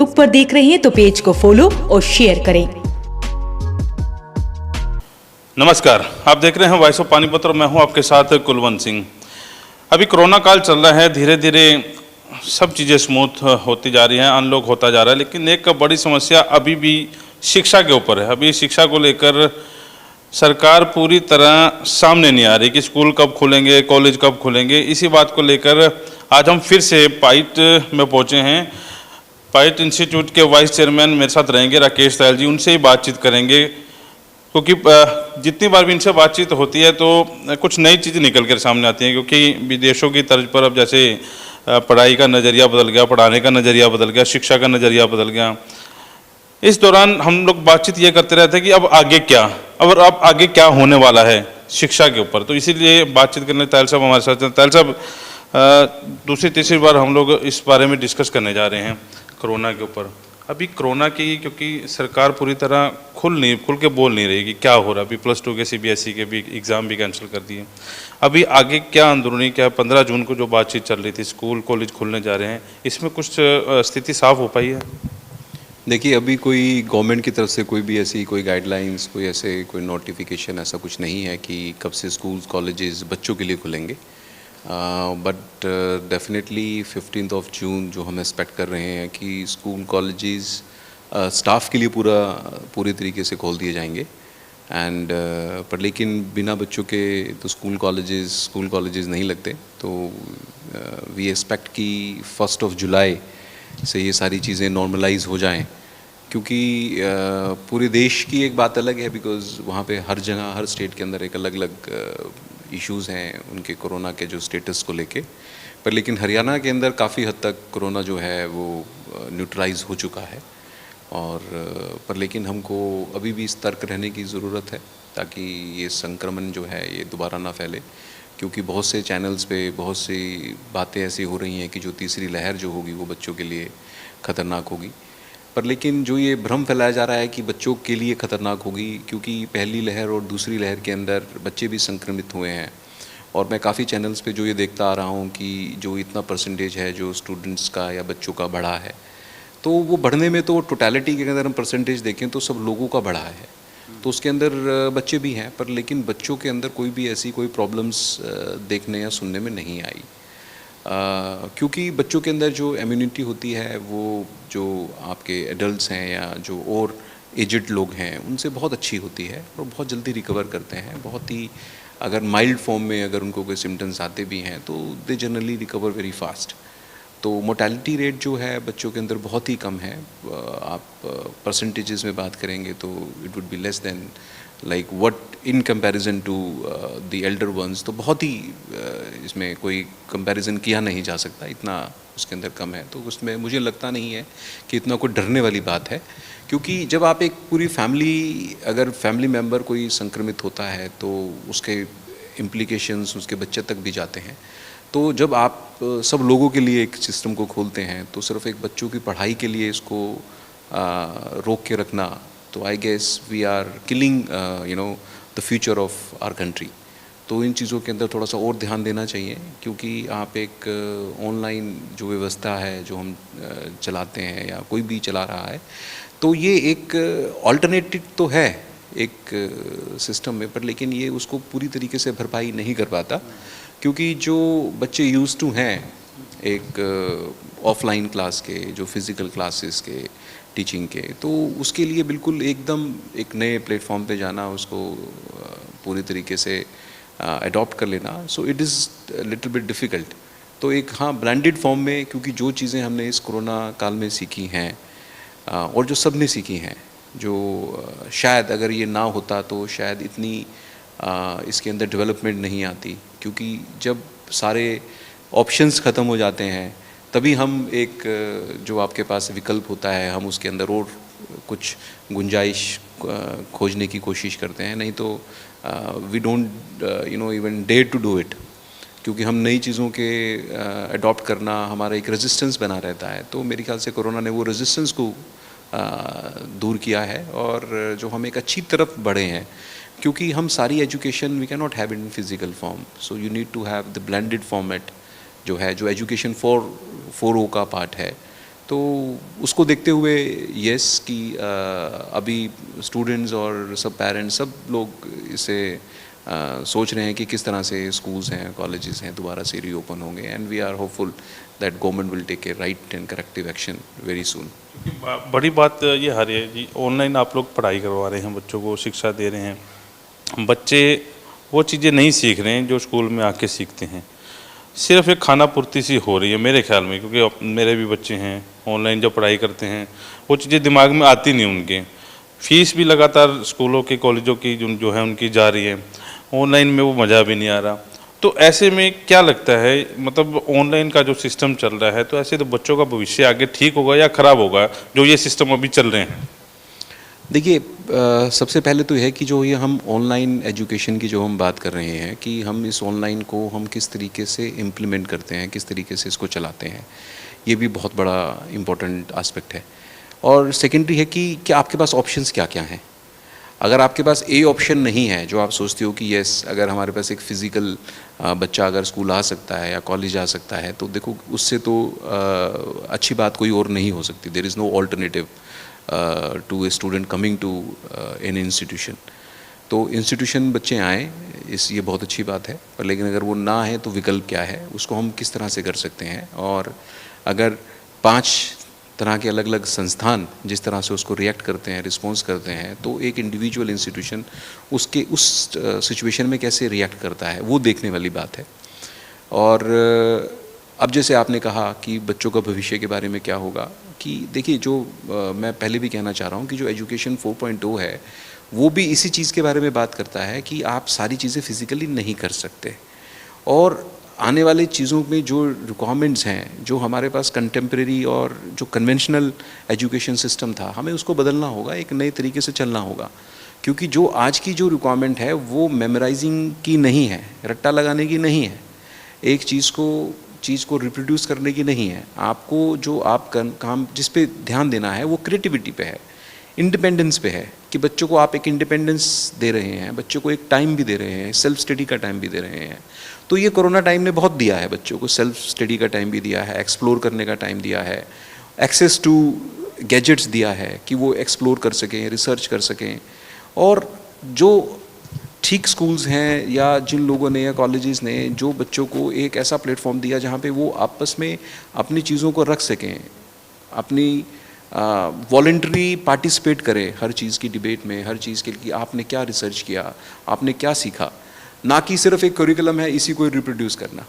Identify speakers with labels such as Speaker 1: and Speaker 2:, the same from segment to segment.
Speaker 1: Facebook पर देख रहे हैं तो पेज को फॉलो और शेयर करें।
Speaker 2: नमस्कार, आप देख रहे हैं वॉइस ऑफ पानीपत और मैं हूं आपके साथ कुलवंत सिंह। अभी कोरोना काल चल रहा है, धीरे धीरे सब चीज़ें स्मूथ होती जा रही हैं, अनलॉक होता जा रहा है, लेकिन एक बड़ी समस्या अभी भी शिक्षा के ऊपर है। अभी शिक्षा को लेकर सरकार पूरी तरह सामने नहीं आ रही कि स्कूल कब खुलेंगे, कॉलेज कब खुलेंगे। इसी बात को लेकर आज हम फिर से पाइट में पहुंचे हैं। पाइट इंस्टीट्यूट के वाइस चेयरमैन मेरे साथ रहेंगे, राकेश दयाल जी, उनसे ही बातचीत करेंगे, क्योंकि जितनी बार भी इनसे बातचीत होती है तो कुछ नई चीज़ें निकल कर सामने आती हैं। क्योंकि विदेशों की तर्ज पर अब जैसे पढ़ाई का नज़रिया बदल गया, पढ़ाने का नज़रिया बदल गया, शिक्षा का नज़रिया बदल गया। इस दौरान हम लोग बातचीत ये करते रहते हैं कि अब आगे क्या, अब आगे क्या होने वाला है शिक्षा के ऊपर। तो इसीलिए बातचीत करने तायल साहब हमारे साथ हैं। तायल साहब, दूसरी तीसरी बार हम लोग इस बारे में डिस्कस करने जा रहे हैं कोरोना के ऊपर। अभी कोरोना की, क्योंकि सरकार पूरी तरह खुल के बोल नहीं रही कि क्या हो रहा है। अभी +2 के CBSE के भी एग्ज़ाम भी कैंसिल कर दिए। अभी आगे क्या अंदरूनी, क्या 15 जून को जो बातचीत चल रही थी, स्कूल कॉलेज खुलने जा रहे हैं, इसमें कुछ स्थिति साफ हो पाई है?
Speaker 3: देखिए, अभी कोई गवर्नमेंट की तरफ से कोई भी ऐसी कोई गाइडलाइंस, कोई नोटिफिकेशन ऐसा कुछ नहीं है कि कब से स्कूल्स कॉलेजेस बच्चों के लिए खुलेंगे। But definitely 15th of June जो हम एक्सपेक्ट कर रहे हैं कि स्कूल कॉलेजेस स्टाफ के लिए पूरी तरीके से खोल दिए जाएंगे। एंड पर लेकिन बिना बच्चों के तो स्कूल कॉलेजेस नहीं लगते। तो वी एक्सपेक्ट कि 1 जुलाई से ये सारी चीज़ें नॉर्मलाइज हो जाएं, क्योंकि पूरे देश की एक बात अलग है, बिकॉज़ वहाँ पे हर जगह हर स्टेट के अंदर एक अलग अलग इश्यूज़ हैं उनके कोरोना के जो स्टेटस को लेके। पर लेकिन हरियाणा के अंदर काफ़ी हद तक कोरोना जो है वो न्यूट्रलाइज हो चुका है। और पर लेकिन हमको अभी भी सतर्क रहने की ज़रूरत है ताकि ये संक्रमण जो है ये दोबारा ना फैले, क्योंकि बहुत से चैनल्स पे बहुत सी बातें ऐसी हो रही हैं कि जो तीसरी लहर जो होगी वो बच्चों के लिए ख़तरनाक होगी। पर लेकिन जो ये भ्रम फैलाया जा रहा है कि बच्चों के लिए ख़तरनाक होगी, क्योंकि पहली लहर और दूसरी लहर के अंदर बच्चे भी संक्रमित हुए हैं। और मैं काफ़ी चैनल्स पे जो ये देखता आ रहा हूँ कि जो इतना परसेंटेज है जो स्टूडेंट्स का या बच्चों का बढ़ा है, तो वो बढ़ने में तो टोटलिटी के अंदर हम परसेंटेज देखें तो सब लोगों का बढ़ा है, तो उसके अंदर बच्चे भी हैं। पर लेकिन बच्चों के अंदर कोई भी ऐसी कोई प्रॉब्लम्स देखने या सुनने में नहीं आई, क्योंकि बच्चों के अंदर जो इम्यूनिटी होती है वो जो आपके एडल्ट्स हैं या जो और एजड लोग हैं उनसे बहुत अच्छी होती है और बहुत जल्दी रिकवर करते हैं। बहुत ही अगर माइल्ड फॉर्म में अगर उनको कोई सिम्टम्स आते भी हैं तो they generally recover very fast. तो मोर्टेलिटी रेट जो है बच्चों के अंदर बहुत ही कम है। आप परसेंटेजेस में बात करेंगे तो it would be less than like what in comparison to the elder ones. तो बहुत ही इसमें कोई कंपैरिजन किया नहीं जा सकता, इतना उसके अंदर कम है। तो उसमें मुझे लगता नहीं है कि इतना कोई डरने वाली बात है, क्योंकि जब आप एक पूरी फैमिली, अगर फैमिली मेम्बर कोई संक्रमित होता है तो उसके इम्प्लीकेशंस उसके बच्चे तक भी जाते हैं। तो जब आप सब लोगों के लिए एक सिस्टम को खोलते हैं तो सिर्फ एक बच्चों की पढ़ाई के लिए इसको रोक के रखना, तो I guess we are killing the future of our country. तो इन चीज़ों के अंदर थोड़ा सा और ध्यान देना चाहिए, क्योंकि आप एक ऑनलाइन जो व्यवस्था है जो हम चलाते हैं या कोई भी चला रहा है, तो ये एक ऑल्टरनेटिव तो है एक सिस्टम में, पर लेकिन ये उसको पूरी तरीके से भरपाई नहीं कर पाता, क्योंकि जो बच्चे यूज़ टू हैं एक ऑफलाइन क्लास के, जो फिज़िकल क्लासेस के टीचिंग के, तो उसके लिए बिल्कुल एकदम एक नए प्लेटफॉर्म पे जाना, उसको पूरी तरीके से अडॉप्ट कर लेना, so it is little bit difficult. तो एक हाँ ब्लेंडेड फॉर्म में, क्योंकि जो चीज़ें हमने इस कोरोना काल में सीखी हैं और जो सब ने सीखी हैं, जो शायद अगर ये ना होता तो शायद इतनी इसके अंदर डेवलपमेंट नहीं आती, क्योंकि जब सारे ऑप्शंस ख़त्म हो जाते हैं तभी हम एक जो आपके पास विकल्प होता है हम उसके अंदर और कुछ गुंजाइश खोजने की कोशिश करते हैं। नहीं तो we don't even dare to do it, क्योंकि हम नई चीज़ों के अडॉप्ट करना हमारा एक रेजिस्टेंस बना रहता है। तो मेरे ख्याल से कोरोना ने वो रेजिस्टेंस को दूर किया है और जो हम एक अच्छी तरफ बढ़े हैं, क्योंकि हम सारी education we can not have in physical form, so you need to have the blended format जो है, जो एजुकेशन 4O का पार्ट है। तो उसको देखते हुए यस कि अभी स्टूडेंट्स और सब पेरेंट्स सब लोग इसे सोच रहे हैं कि किस तरह से स्कूल्स हैं कॉलेजेस हैं दोबारा से रीओपन होंगे, and we are hopeful that government will take a right and corrective action very soon.
Speaker 2: बड़ी बात ये हर है जी, ऑनलाइन आप लोग पढ़ाई करवा रहे हैं, बच्चों को शिक्षा दे रहे हैं, बच्चे वो चीज़ें नहीं सीख रहे हैं जो स्कूल में आके सीखते हैं, सिर्फ एक खाना पूर्ति सी हो रही है मेरे ख्याल में, क्योंकि मेरे भी बच्चे हैं ऑनलाइन जो पढ़ाई करते हैं वो चीज़ें दिमाग में आती नहीं उनके, फीस भी लगातार स्कूलों की कॉलेजों की जो है उनकी जा रही है, ऑनलाइन में वो मज़ा भी नहीं आ रहा। तो ऐसे में क्या लगता है, मतलब ऑनलाइन का जो सिस्टम चल रहा है, तो ऐसे तो बच्चों का भविष्य आगे ठीक होगा या खराब होगा जो ये सिस्टम अभी चल रहे हैं?
Speaker 3: देखिए, सबसे पहले तो यह है कि जो ये हम ऑनलाइन एजुकेशन की जो हम बात कर रहे हैं कि हम इस ऑनलाइन को हम किस तरीके से इम्प्लीमेंट करते हैं, किस तरीके से इसको चलाते हैं, ये भी बहुत बड़ा इम्पोर्टेंट आस्पेक्ट है। और सेकेंडरी है कि क्या आपके पास ऑप्शंस क्या क्या हैं। अगर आपके पास ए ऑप्शन नहीं है, जो आप सोचते हो कि यस अगर हमारे पास एक फ़िज़िकल बच्चा अगर स्कूल आ सकता है या कॉलेज आ सकता है, तो देखो उससे तो अच्छी बात कोई और नहीं हो सकती। There is no alternative to a student coming to an institution. तो इंस्टीट्यूशन बच्चे आएँ, ये बहुत अच्छी बात है, पर लेकिन अगर वो ना है तो विकल्प क्या है, उसको हम किस तरह से कर सकते हैं। और अगर 5 तरह के अलग अलग संस्थान जिस तरह से उसको रिएक्ट करते हैं, रिस्पॉन्स करते हैं, तो एक इंडिविजुअल इंस्टीट्यूशन उसके उस सिचुएशन में कैसे रिएक्ट करता है, वो देखने वाली बात है। और अब जैसे आपने कहा कि बच्चों का भविष्य के बारे में क्या होगा, कि देखिए जो मैं पहले भी कहना चाह रहा हूँ कि जो एजुकेशन 4.0 है वो भी इसी चीज़ के बारे में बात करता है कि आप सारी चीज़ें फिज़िकली नहीं कर सकते, और आने वाली चीज़ों में जो रिक्वायरमेंट्स हैं, जो हमारे पास कंटेम्प्रेरी और जो कन्वेंशनल एजुकेशन सिस्टम था, हमें उसको बदलना होगा, एक नए तरीके से चलना होगा। क्योंकि जो आज की जो रिक्वायरमेंट है वो मेमोराइजिंग की नहीं है, रट्टा लगाने की नहीं है, एक चीज़ को रिप्रोड्यूस करने की नहीं है। आपको जो आप काम जिस पे ध्यान देना है वो क्रिएटिविटी पे है, इंडिपेंडेंस पे है, कि बच्चों को आप एक इंडिपेंडेंस दे रहे हैं, बच्चों को एक टाइम भी दे रहे हैं, सेल्फ स्टडी का टाइम भी दे रहे हैं। तो ये कोरोना टाइम ने बहुत दिया है बच्चों को, सेल्फ स्टडी का टाइम भी दिया है, एक्सप्लोर करने का टाइम दिया है, एक्सेस टू गैजेट्स दिया है कि वो एक्सप्लोर कर सकें, रिसर्च कर सकें। और जो ठीक स्कूल्स हैं या जिन लोगों ने या कॉलेजेस ने जो बच्चों को एक ऐसा प्लेटफॉर्म दिया जहाँ पे वो आपस में अपनी चीज़ों को रख सकें, अपनी वॉलंटरी पार्टिसिपेट करें हर चीज़ की डिबेट में, हर चीज़ के लिए आपने क्या रिसर्च किया, आपने क्या सीखा, ना कि सिर्फ एक करिकुलम है इसी को रिप्रोड्यूस करना।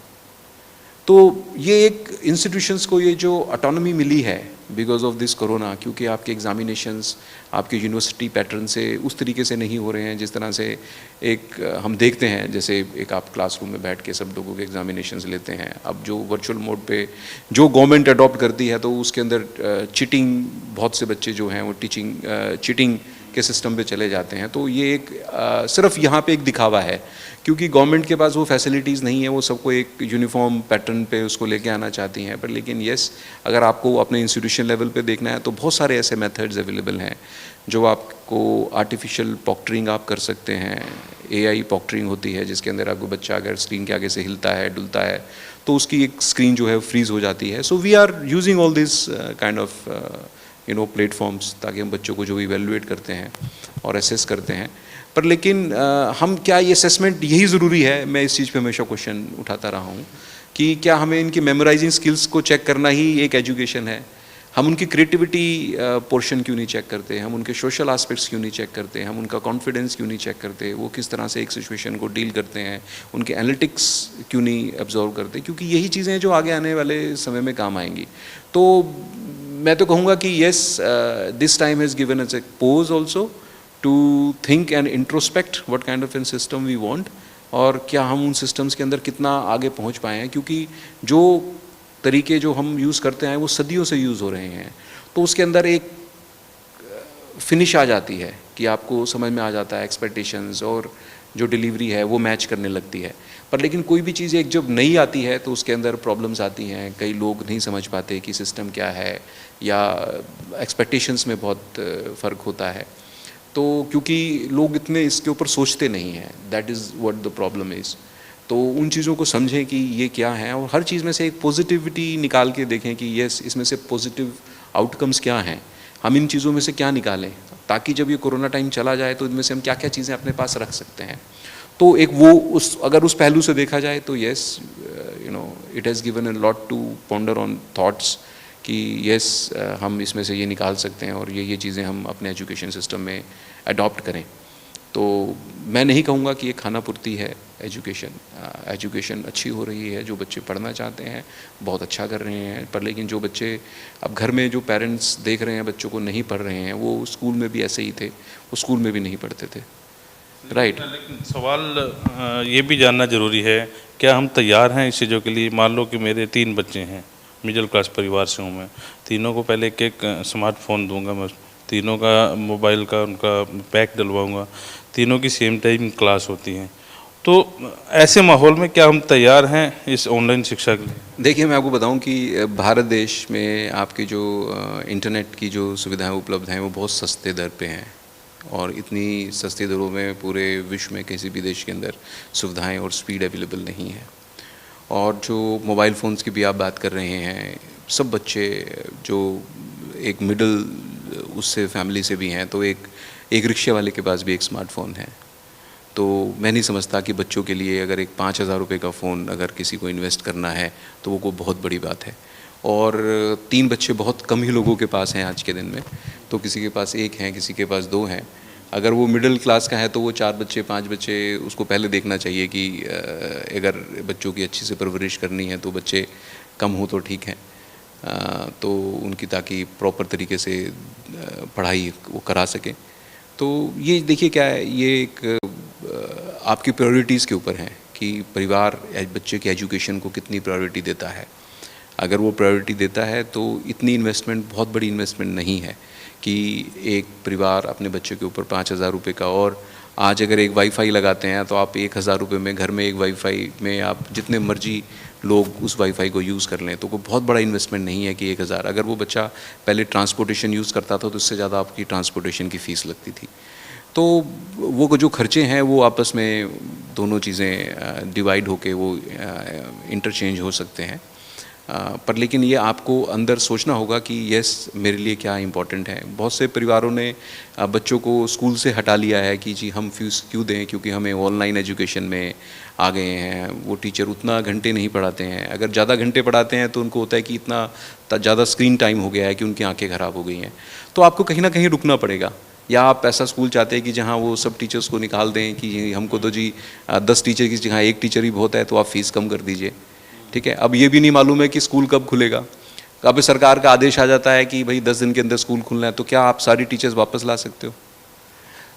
Speaker 3: तो ये एक इंस्टीट्यूशंस को ये जो ऑटोनॉमी मिली है बिकॉज ऑफ दिस कोरोना, क्योंकि आपके एग्जामिनेशंस आपके यूनिवर्सिटी पैटर्न से उस तरीके से नहीं हो रहे हैं जिस तरह से एक हम देखते हैं, जैसे एक आप क्लासरूम में बैठ के सब लोगों के एग्जामिनेशंस लेते हैं। अब जो वर्चुअल मोड पे जो गवर्नमेंट अडॉप्ट करती है तो उसके अंदर चीटिंग, बहुत से बच्चे जो हैं वो चीटिंग के सिस्टम पे चले जाते हैं। तो ये एक सिर्फ यहाँ पे एक दिखावा है, क्योंकि गवर्नमेंट के पास वो फैसिलिटीज़ नहीं है, वो सबको एक यूनिफॉर्म पैटर्न पे उसको लेके आना चाहती हैं। पर लेकिन यस, अगर आपको अपने इंस्टीट्यूशन लेवल पे देखना है तो बहुत सारे ऐसे मेथड्स अवेलेबल हैं जो आपको आर्टिफिशियल पॉक्टरिंग आप कर सकते हैं। AI पॉक्टरिंग होती है जिसके अंदर आपको बच्चा अगर स्क्रीन के आगे से हिलता है, डुलता है, तो उसकी एक स्क्रीन जो है फ्रीज़ हो जाती है। So we are using all this kind of platforms, ताकि हम बच्चों को जो इवेलुएट करते हैं और असेस करते हैं। पर लेकिन हम क्या ये असेसमेंट यही ज़रूरी है, मैं इस चीज़ पे हमेशा क्वेश्चन उठाता रहा हूँ कि क्या हमें इनकी मेमोराइजिंग स्किल्स को चेक करना ही एक एजुकेशन है? हम उनकी क्रिएटिविटी पोर्शन क्यों नहीं चेक करते, हम उनके सोशल एस्पेक्ट्स क्यों नहीं चेक करते, हम उनका कॉन्फिडेंस क्यों नहीं चेक करते, वो किस तरह से एक सिचुएशन को डील करते हैं, उनके एनालिटिक्स क्यों नहीं ऑब्जर्व करते? क्योंकि यही चीज़ें जो आगे आने वाले समय में काम आएंगी। तो मैं तो कहूँगा कि yes, this time has given us a pause also to think and introspect what kind of an system we want, और क्या हम उन सिस्टम्स के अंदर कितना आगे पहुँच पाए हैं। क्योंकि जो तरीके जो हम यूज़ करते हैं वो सदियों से यूज़ हो रहे हैं, तो उसके अंदर एक फिनिश आ जाती है कि आपको समझ में आ जाता है एक्सपेक्टेशंस, और जो डिलीवरी है वो मैच करने लगती है। पर लेकिन कोई भी चीज़ एक जब नई आती है तो उसके अंदर प्रॉब्लम्स आती हैं, कई लोग नहीं समझ पाते कि सिस्टम क्या है, या एक्सपेक्टेशंस में बहुत फ़र्क होता है। तो क्योंकि लोग इतने इसके ऊपर सोचते नहीं हैं, that is what the problem is. तो उन चीज़ों को समझें कि ये क्या है, और हर चीज़ में से एक पॉजिटिविटी निकाल के देखें कि यस, इसमें से पॉजिटिव आउटकम्स क्या हैं, हम इन चीज़ों में से क्या निकालें, ताकि जब ये कोरोना टाइम चला जाए तो इनमें से हम क्या क्या चीज़ें अपने पास रख सकते हैं। तो एक वो अगर उस पहलू से देखा जाए तो yes, it has given a lot to ponder on thoughts कि येस हम इसमें से ये निकाल सकते हैं और ये चीज़ें हम अपने एजुकेशन सिस्टम में अडॉप्ट करें। तो मैं नहीं कहूँगा कि ये खाना पूर्ति है एजुकेशन अच्छी हो रही है, जो बच्चे पढ़ना चाहते हैं बहुत अच्छा कर रहे हैं, पर लेकिन जो बच्चे अब घर में जो पेरेंट्स देख रहे हैं बच्चों को नहीं पढ़ रहे हैं, वो स्कूल में भी ऐसे ही थे, वो स्कूल में भी नहीं पढ़ते थे, राइट।
Speaker 2: लेकिन सवाल ये भी जानना ज़रूरी है, क्या हम तैयार हैं इस चीज़ों के लिए? मान लो कि मेरे 3 बच्चे हैं, मिडिल क्लास परिवार से हूँ मैं, तीनों को पहले एक स्मार्टफोन दूंगा मैं, तीनों का मोबाइल का उनका पैक डलवाऊंगा, तीनों की सेम टाइम क्लास होती हैं, तो ऐसे माहौल में क्या हम तैयार हैं इस ऑनलाइन शिक्षा के लिए?
Speaker 3: देखिए, मैं आपको बताऊं कि भारत देश में आपकी जो इंटरनेट की जो सुविधाएं उपलब्ध हैं वो बहुत सस्ते दर पे हैं, और इतनी सस्ती दरों में पूरे विश्व में किसी भी देश के अंदर सुविधाएं और स्पीड अवेलेबल नहीं है। और जो मोबाइल फ़ोन्स की भी आप बात कर रहे हैं, सब बच्चे जो एक मिडिल उससे फैमिली से भी हैं, तो एक रिक्शे वाले के पास भी एक स्मार्टफोन है। तो मैं नहीं समझता कि बच्चों के लिए अगर एक 5,000 रुपये का फ़ोन अगर किसी को इन्वेस्ट करना है तो वो कोई बहुत बड़ी बात है। और 3 बच्चे बहुत कम ही लोगों के पास हैं आज के दिन में, तो किसी के पास 1 हैं, किसी के पास 2 हैं। अगर वो मिडिल क्लास का है तो वो 4 बच्चे 5 बच्चे, उसको पहले देखना चाहिए कि अगर बच्चों की अच्छी से परवरिश करनी है तो बच्चे कम हो तो ठीक है, तो उनकी ताकि प्रॉपर तरीके से पढ़ाई वो करा सकें। तो ये देखिए क्या है, ये एक आपकी प्रायोरिटीज़ के ऊपर है कि परिवार बच्चे के एजुकेशन को कितनी प्रायोरिटी देता है। अगर वो प्रायोरिटी देता है तो इतनी इन्वेस्टमेंट बहुत बड़ी इन्वेस्टमेंट नहीं है कि एक परिवार अपने बच्चे के ऊपर 5,000 रुपये का, और आज अगर एक वाईफाई लगाते हैं तो आप 1,000 रुपये में घर में एक वाईफाई में आप जितने मर्जी लोग उस वाईफाई को यूज़ कर लें, तो कोई बहुत बड़ा इन्वेस्टमेंट नहीं है कि 1,000। अगर वो बच्चा पहले ट्रांसपोर्टेशन यूज़ करता था तो उससे ज़्यादा आपकी ट्रांसपोर्टेशन की फ़ीस लगती थी। तो वो जो खर्चे हैं वो आपस में दोनों चीज़ें डिवाइड होके वो इंटरचेंज हो सकते हैं, पर लेकिन ये आपको अंदर सोचना होगा कि यस मेरे लिए क्या इम्पोर्टेंट है। बहुत से परिवारों ने बच्चों को स्कूल से हटा लिया है कि जी हम फीस क्यों दें, क्योंकि हमें ऑनलाइन एजुकेशन में आ गए हैं, वो टीचर उतना घंटे नहीं पढ़ाते हैं, अगर ज़्यादा घंटे पढ़ाते हैं तो उनको होता है कि इतना ज़्यादा स्क्रीन टाइम हो गया है कि उनकी आंखें ख़राब हो गई हैं। तो आपको कहीं ना कहीं रुकना पड़ेगा, या आप ऐसा स्कूल चाहते हैं कि जहाँ वो सब टीचर्स को निकाल दें कि हमको तो जी 10 टीचर की जगह 1 टीचर ही बहुत है, तो आप फ़ीस कम कर दीजिए, ठीक है। अब ये भी नहीं मालूम है कि स्कूल कब खुलेगा, अब सरकार का आदेश आ जाता है कि भाई 10 दिन के अंदर स्कूल खुलना है, तो क्या आप सारी टीचर्स वापस ला सकते हो?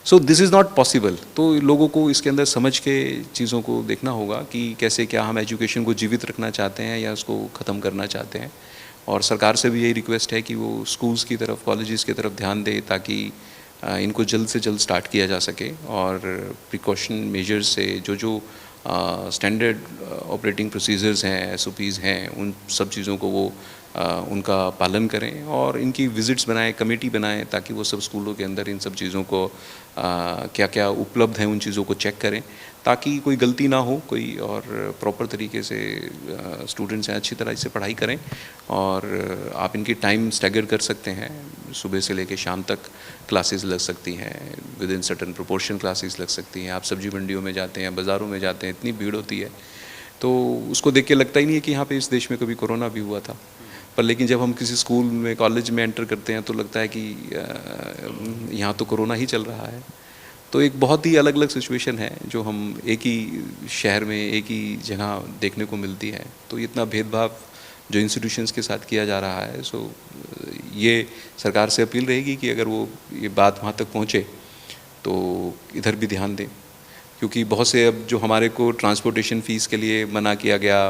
Speaker 3: So this is not possible. तो लोगों को इसके अंदर समझ के चीज़ों को देखना होगा कि कैसे क्या हम एजुकेशन को जीवित रखना चाहते हैं या उसको ख़त्म करना चाहते हैं। और सरकार से भी यही रिक्वेस्ट है कि वो स्कूल्स की तरफ, कॉलेजेस की तरफ ध्यान दे, ताकि इनको जल्द से जल्द स्टार्ट किया जा सके, और प्रिकॉशन मेजर्स से जो स्टैंडर्ड ऑपरेटिंग प्रोसीजर्स हैं, SOPs हैं, उन सब चीज़ों को वो उनका पालन करें, और इनकी विज़िट्स बनाएं, कमेटी बनाएं, ताकि वो सब स्कूलों के अंदर इन सब चीज़ों को क्या क्या उपलब्ध हैं उन चीज़ों को चेक करें, ताकि कोई गलती ना हो कोई, और प्रॉपर तरीके से स्टूडेंट्स हैं अच्छी तरह से पढ़ाई करें। और आप इनकी टाइम स्टैगर कर सकते हैं, सुबह से लेकर शाम तक क्लासेस लग सकती हैं, with in certain proportion classes लग सकती हैं। आप सब्जी मंडियों में जाते हैं, बाज़ारों में जाते हैं, इतनी भीड़ होती है, तो उसको देख के लगता ही नहीं है कि यहाँ पे इस देश में कभी कोरोना भी हुआ था। पर लेकिन जब हम किसी स्कूल में, कॉलेज में एंटर करते हैं तो लगता है कि यहाँ तो कोरोना ही चल रहा है। तो एक बहुत ही अलग अलग सिचुएशन है जो हम एक ही शहर में, एक ही जगह देखने को मिलती है। तो इतना भेदभाव जो इंस्टीट्यूशंस के साथ किया जा रहा है, सो ये सरकार से अपील रहेगी कि अगर वो ये बात वहाँ तक पहुँचे तो इधर भी ध्यान दें, क्योंकि बहुत से अब जो हमारे को ट्रांसपोर्टेशन फ़ीस के लिए मना किया गया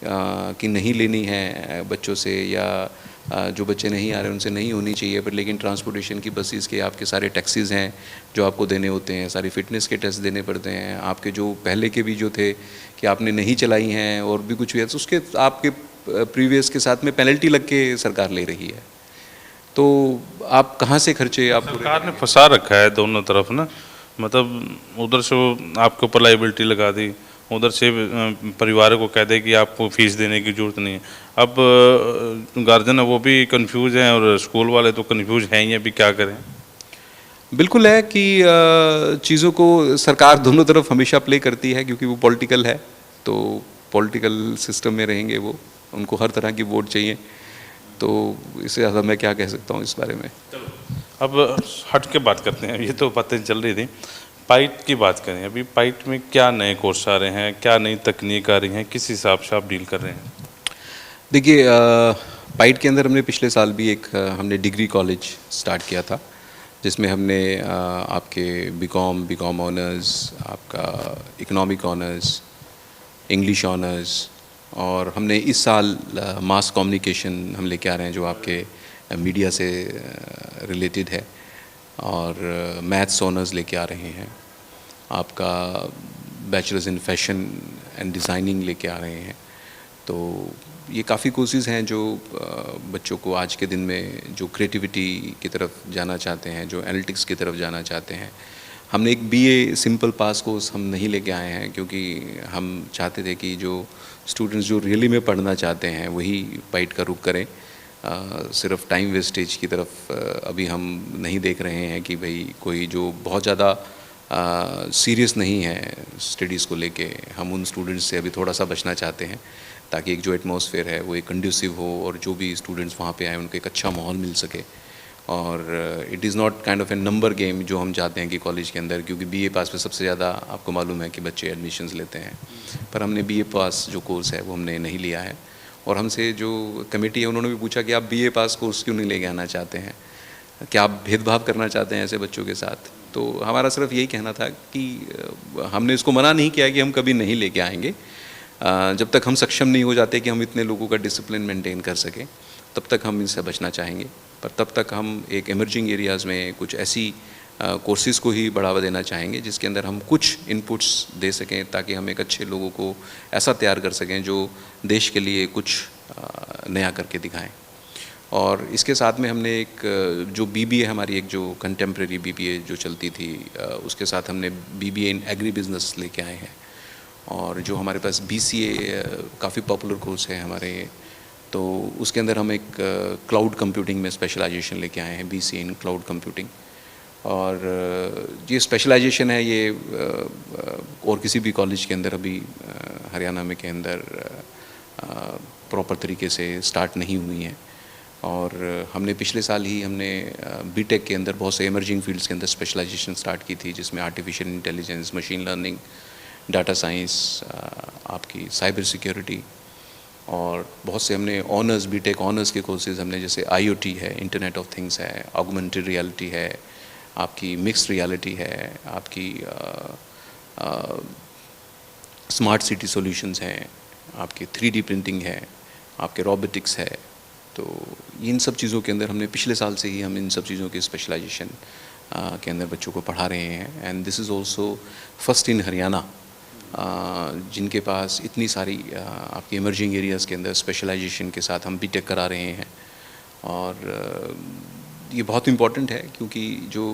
Speaker 3: कि नहीं लेनी है बच्चों से, या जो बच्चे नहीं आ रहे उनसे नहीं होनी चाहिए, पर लेकिन ट्रांसपोर्टेशन की बसेस के आपके सारे टैक्सीज़ हैं जो आपको देने होते हैं, सारी फ़िटनेस के टेस्ट देने पड़ते हैं, आपके जो पहले के भी जो थे कि आपने नहीं चलाई हैं और भी कुछ हुआ तो उसके आपके प्रीवियस के साथ में पेनल्टी लग के सरकार ले रही है। तो आप कहाँ से खर्चे आप
Speaker 2: सरकार ने फंसा रखा है दोनों तरफ ना, मतलब उधर से वो आपके ऊपर लाइबिलिटी लगा दी उधर से परिवार को कह दे कि आपको फीस देने की ज़रूरत नहीं है। अब गार्जियन है वो भी कंफ्यूज हैं और स्कूल वाले तो कंफ्यूज हैं ही, अभी क्या करें।
Speaker 3: बिल्कुल है कि चीज़ों को सरकार दोनों तरफ हमेशा प्ले करती है, क्योंकि वो पॉलिटिकल है, तो पॉलिटिकल सिस्टम में रहेंगे वो, उनको हर तरह की वोट चाहिए, तो इससे ज़्यादा मैं क्या कह सकता हूँ इस बारे में।
Speaker 2: अब हट के बात करते हैं, ये तो बातें चल रही थी, पाइट की बात करें। अभी पाइट में क्या नए कोर्स आ रहे हैं, क्या नई तकनीक आ रही हैं, किस हिसाब से आप डील कर रहे हैं? देखिए,
Speaker 3: पाइट के अंदर हमने पिछले साल भी एक हमने डिग्री कॉलेज स्टार्ट किया था, जिसमें हमने आपके बीकॉम ऑनर्स, आपका इकोनॉमिक ऑनर्स, इंग्लिश ऑनर्स, और हमने इस साल मास कम्युनिकेशन हम लेके आ रहे हैं जो आपके मीडिया से रिलेटेड है, और मैथ्स ऑनर्स लेके आ रहे हैं, आपका bachelors in fashion and designing लेके आ रहे हैं। तो ये काफ़ी कोर्सेज़ हैं जो बच्चों को आज के दिन में जो क्रिएटिविटी की तरफ जाना चाहते हैं, जो एनालिटिक्स की तरफ जाना चाहते हैं। हमने एक बीए सिंपल पास कोर्स हम नहीं लेके आए हैं, क्योंकि हम चाहते थे कि जो स्टूडेंट्स जो रियली में पढ़ना चाहते हैं वही पाइट का रुख करें। सिर्फ टाइम वेस्टेज की तरफ अभी हम नहीं देख रहे हैं कि भाई कोई जो बहुत ज़्यादा सीरियस नहीं है स्टडीज़ को लेके, हम उन स्टूडेंट्स से अभी थोड़ा सा बचना चाहते हैं, ताकि एक जो एटमॉस्फेयर है वो एक कंड्यूसिव हो और जो भी स्टूडेंट्स वहाँ पे आए उनको एक अच्छा माहौल मिल सके। और it is not kind of A number game जो हम चाहते हैं कि कॉलेज के अंदर, क्योंकि बीए पास पे सबसे ज़्यादा आपको मालूम है कि बच्चे एडमिशन्स लेते हैं, पर हमने बीए पास जो कोर्स है वो हमने नहीं लिया है। और हमसे जो कमेटी है उन्होंने भी पूछा कि आप बीए पास कोर्स क्यों नहीं लेके आना चाहते हैं, क्या आप भेदभाव करना चाहते हैं ऐसे बच्चों के साथ। तो हमारा सिर्फ यही कहना था कि हमने इसको मना नहीं किया कि हम कभी नहीं लेके आएंगे, जब तक हम सक्षम नहीं हो जाते कि हम इतने लोगों का डिसिप्लिन मेंटेन कर सकें तब तक हम इनसे बचना चाहेंगे। पर तब तक हम एक इमर्जिंग एरियाज़ में कुछ ऐसी कोर्सेज़ को ही बढ़ावा देना चाहेंगे जिसके अंदर हम कुछ इनपुट्स दे सकें, ताकि हम एक अच्छे लोगों को ऐसा तैयार कर सकें जो देश के लिए कुछ नया करके दिखाएं। और इसके साथ में हमने एक जो बीबीए हमारी एक जो कंटेम्प्रेरी बीबीए जो चलती थी, उसके साथ हमने बीबीए इन एग्री बिजनेस लेके आए हैं। और जो हमारे पास बीसीए काफ़ी पॉपुलर कोर्स है हमारे, तो उसके अंदर हम एक क्लाउड कंप्यूटिंग में स्पेशलाइजेशन लेके आए हैं, बीसीए इन क्लाउड कंप्यूटिंग। और ये स्पेशलाइजेशन है ये और किसी भी कॉलेज के अंदर अभी हरियाणा में के अंदर प्रॉपर तरीके से स्टार्ट नहीं हुई हैं। और हमने पिछले साल ही हमने बीटेक के अंदर बहुत से इमर्जिंग फील्ड्स के अंदर स्पेशलाइजेशन स्टार्ट की थी, जिसमें artificial intelligence, machine learning, data science, आपकी साइबर सिक्योरिटी, और बहुत से हमने ऑनर्स बीटेक ऑनर्स के कोर्सेज हमने, जैसे आईओटी है, इंटरनेट ऑफ थिंग्स है, ऑगमेंटेड रियलिटी है, आपकी मिक्स्ड रियलिटी है, आपकी स्मार्ट सिटी सॉल्यूशंस हैं, आपकी 3D प्रिंटिंग है, आपके रोबोटिक्स है। तो इन सब चीज़ों के अंदर हमने पिछले साल से ही हम इन सब चीज़ों के स्पेशलाइजेशन के अंदर बच्चों को पढ़ा रहे हैं। And this is also first in Haryana जिनके पास इतनी सारी आपकी इमर्जिंग एरियाज़ के अंदर स्पेशलाइजेशन के साथ हम बीटेक करा रहे हैं। और ये बहुत इम्पॉर्टेंट है, क्योंकि जो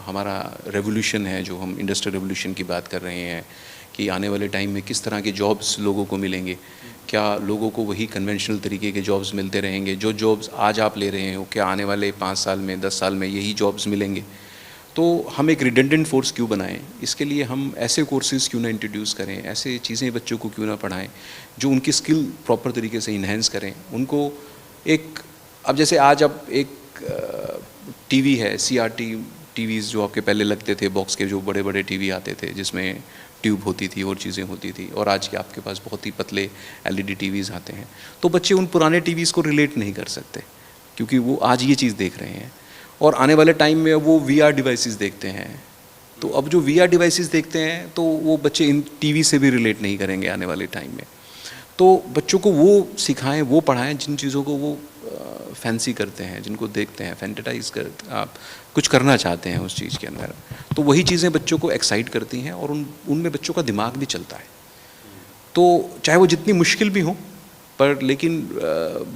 Speaker 3: हमारा रेवोल्यूशन है, जो हम इंडस्ट्रियल रेवोल्यूशन की बात कर रहे हैं कि आने वाले टाइम में किस तरह के जॉब्स लोगों को मिलेंगे, क्या लोगों को वही कन्वेंशनल तरीके के जॉब्स मिलते रहेंगे, जो जॉब्स आज आप ले रहे हो क्या आने वाले 5 साल में 10 साल में यही जॉब्स मिलेंगे। तो हम एक रिडेंडेंट फोर्स क्यों बनाएं, इसके लिए हम ऐसे कोर्सेज क्यों ना इंट्रोड्यूस करें, ऐसे चीज़ें बच्चों को क्यों ना पढ़ाएं जो उनकी स्किल प्रॉपर तरीके से इन्हेंस करें उनको। एक अब जैसे आज अब एक टीवी है, सीआरटी टीवीज़ जो आपके पहले लगते थे, बॉक्स के जो बड़े बड़े टीवी आते थे जिसमें ट्यूब होती थी और चीज़ें होती थी, और आज के आपके पास बहुत ही पतले एलईडी टीवीज़ आते हैं। तो बच्चे उन पुराने टीवीज़ को रिलेट नहीं कर सकते, क्योंकि वो आज ये चीज़ देख रहे हैं, और आने वाले टाइम में वो वीआर डिवाइसेस देखते हैं। तो अब जो वीआर डिवाइसेस देखते हैं तो वो बच्चे इन टीवी से भी रिलेट नहीं करेंगे आने वाले टाइम में। तो बच्चों को वो सिखाएं, वो पढ़ाएं जिन चीज़ों को वो फैंसी करते हैं, जिनको देखते हैं, फैंटेटाइज कर आप कुछ करना चाहते हैं उस चीज़ के अंदर। तो वही चीज़ें बच्चों को एक्साइट करती हैं और उनमें बच्चों का दिमाग भी चलता है। तो चाहे वो जितनी मुश्किल भी हो, पर लेकिन